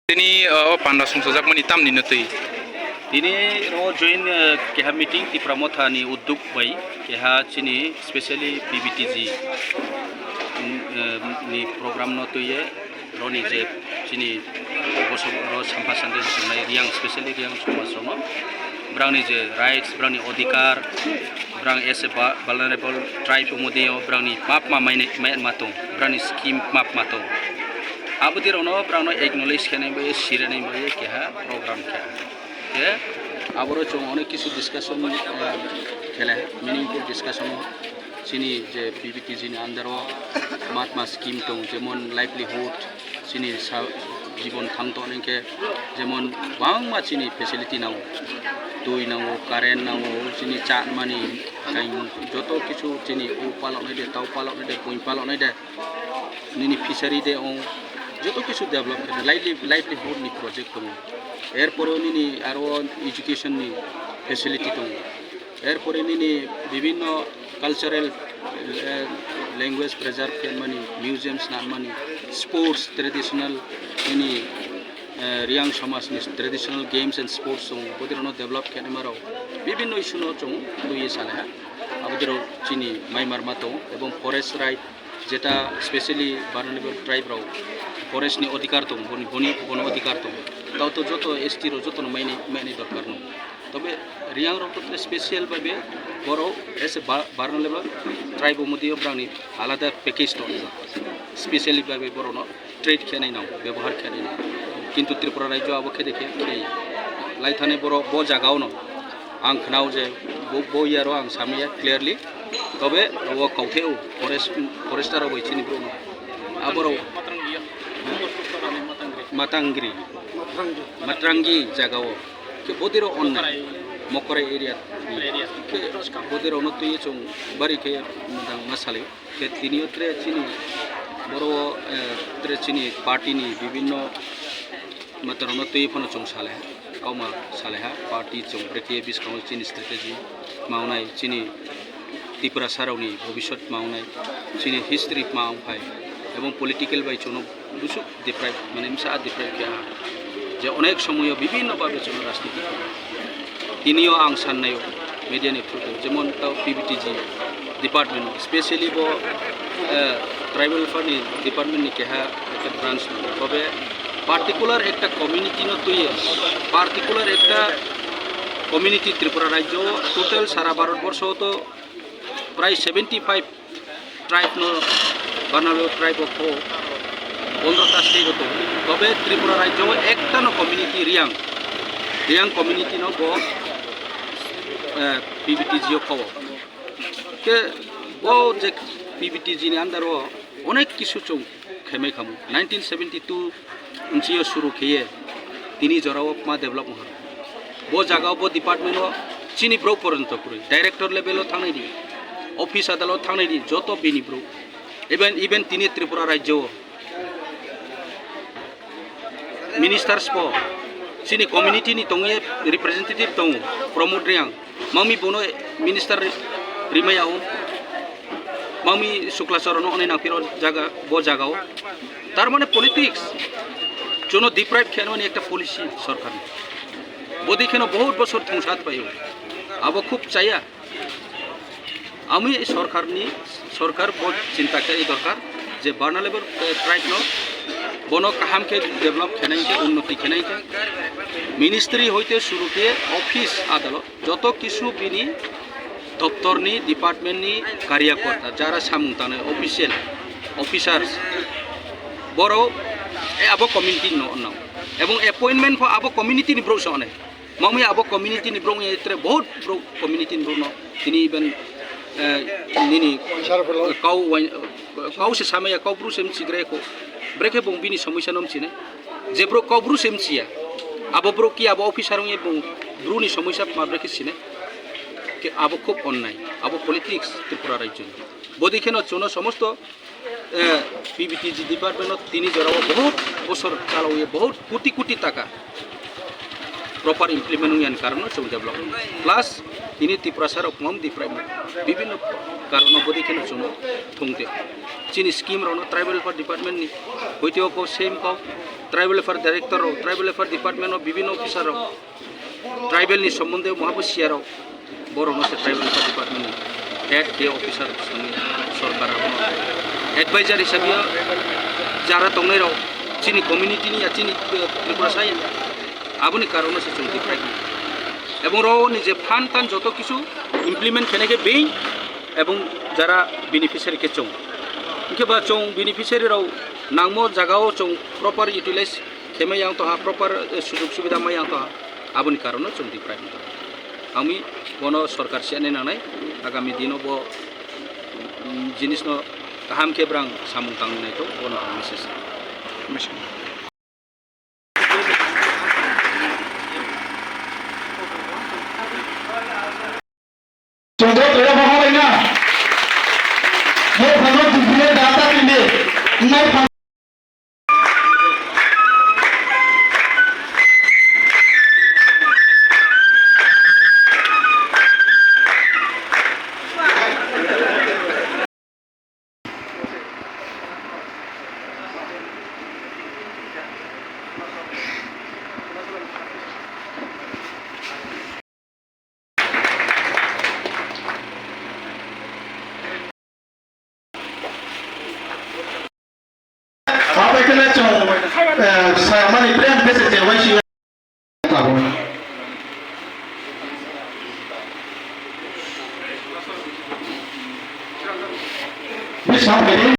Ini panda sungsajak mani tam ni natui. Ini ro join keha meeting ti pramotha ni udduk bai keha chini especially PBTG ni program no tuye ro ni je chini bosok ro sampha sande sunai riang especially riang somasono brang ni je rights brang ni odhikar brang as a vulnerable tribe umodeo brang ni map ma mai matung brang ni scheme map matung abudir ono brang no acknowledge kene bai sire nei bai keha program kya ke aboro chung onek kisu discussion khela meaningful discussion chini je PBTG ni andaro matma scheme tong jemon livelihood chini জীবন থাংতো নেকে যেমন বাংমা চিনি facility নাও দুই নাও current নাও চিনি চা মানি যত কিছু চিনি ও পালনে দে তাও পালনে দে পুই পালনে দে নিনি ফিশারি দে ও যত কিছু ডেভেলপ করে লাইভলিহুড নি প্রজেক্ট দङ এরপরে নিনি আরো এডুকেশন নি ফেসিলিটি দङ এরপরে নিনি বিভিন্ন cultural language preserve can money museums na money sports traditional any riang samas ni traditional games and sports so bodiro develop can maro bibinno issue no chung duye sale ha abodiro chini maimar mato ebong forest right jeta specially vulnerable tribe ro forest ni odhikar to boni bono odhikar to tao to joto st ro joto no maini dorkar no তবে রিয়াং রক্ত special ভাবে বড় এসে vulnerable tribe মধ্যে brownie আলাদা package তো specially ভাবে বড় ন ট্রেড খেনাই নাও ব্যবহার খেনাই নাও কিন্তু ত্রিপুরা রাজ্য আবকে দেখে খেই লাইথানে বড় ব জায়গাও ন আং খনাও যে ব ইয়ারো আং সামিয়া ক্লিয়ারলি তবে ও কৌথেও ফরেস্টার বইছিনি ব্রো আবরো মাতরাঙ্গি জায়গাও ke bodiro onna mokore area ke bodiro no tuye chung bari ke madang masale ke tinio tre chini boro tre chini party ni bibinno mataro no tuye phono chung sale kauma sale ha party chung breke bis kaum chini strategy maunai chini tripura sarauni bhobishot maunai chini history maung phai ebong political bai chono busuk deprive mane misa deprive ke যে অনেক সময় বিভিন্নভাবে চলে রাজনীতি তিনিও আং সান্নায় মিডিয়ানি থ্রুতে যেমন তাও পিবিটিজি ডিপার্টমেন্ট স্পেশালি বো ট্রাইবাল ফানি ডিপার্টমেন্টনি কেহা একটা ব্রাঞ্চ তবে পার্টিকুলার একটা কমিউনিটি ন তুই পার্টিকুলার একটা কমিউনিটি ত্রিপুরা রাজ্য টোটাল সারা ভারতবর্ষ তো প্রায় 75 ট্রাইব ন বানালো ট্রাইব অফ 15টা স্টেট হতো তবে ত্রিপুরা রাজ্য একটা ন কমিউনিটি রিয়াং কমিউনিটি ন ব পিবিটিজি খব কে ও যে পিবিটিজি নি আন্ডার অনেক কিছু চং খেমে খামু 1972 উনচিও শুরু খেয়ে তিনি জরাও মা ডেভেলপ হর ব জায়গা ব ডিপার্টমেন্ট চিনি ব্রো পর্যন্ত করে ডাইরেক্টর লেভেল থাংনাই দি অফিস আদালত থাংনাই দি যত বিনি ব্রো ইভেন তিনি ত্রিপুরা রাজ্য ministers po sini community ni tonge representative tong promote riang mami bono minister rimayao mami suklasarono one na piro jaga bo jagao tar mane politics jono deprive kheno ni ekta policy sarkar bodi kheno bahut bochor thungsat payo abo khub chaya ami সরকার বহুত চিন্তা করে দরকার যে vulnerable tribe no বনো কাহামকে develop খেনাইকে উন্নতি খেনাইকে ministry হইতে শুরু করে অফিস আদালত যত কিছু বিনি দপ্তরনি ডিপার্টমেন্টনি কার্যকর্তা যারা সামুতানে অফিসিয়াল অফিসার্স বড় আবো কমিউনিটি নাও এবং অ্যাপয়েন্টমেন্ট আবো কমিউনিটি নি ব্রোস অনে মামি আবো কমিউনিটি নি ব্রং এত্রে বহুত ব্রো কমিউনিটি ব্রোনো তিনি ইভেন নিনি কাউ সে সাময়া কাউ ব্রু সেম চিগ্রে কো ব্রেকে বং বিনি সমস্যা নম চিনে যে bro cow Bru same chia আবো ব্রো কি আবো অফিসার এ বং ব্রুনি সমস্যা মা ব্রেকে চিনে কে আবো খুব অন্যায় আবো পলিটিক্স ত্রিপুরা রাজ্য বদিখেন চনো সমস্ত পিবিটিজি ডিপার্টমেন্ট তিনি জরাও বহুত বছর চালাও বহুত কোটি কোটি টাকা proper implement yang karena chung develop plus ini Tripura sar opmam di prime বিভিন্ন কারণ বদি কেন chung thungte chini scheme rono tribal affairs department ni hoiteo ko same ko tribal affairs director ro tribal affairs department ro বিভিন্ন officer ro tribal ni সম্বন্ধে মহাবো share ro boro no se tribal affairs department ni head de officer sangi সরকার advisor হিসাবে যারা তংনাই ro chini community ni ya chini Tripura sai aboni কারণে se chung di prime এবং ro ni je fun টান যত কিছু implement খেনেকে বেই এবং যারা বেনিফিশিয়ারি কে চং ইনকেবা চং বেনিফিশিয়ারি রাও নাংমো জাগাও চং প্রপার ইউটিলাইজ খেমে yang তো প্রপার সুযোগ সুবিধা মাই yang তো aboni কারণে চং di prime আমি বনো সরকার সিয়ানে নানাই আগামী দিনো ব জিনিস ন কাহাম কেব্রাং সামুং তাংনাই তো বনো message Contoh saya bawa ini, mau kalau tujuh data ini, mau apa itu lah cuma saya mana plan biasa cewek sih tahu. Bisa beri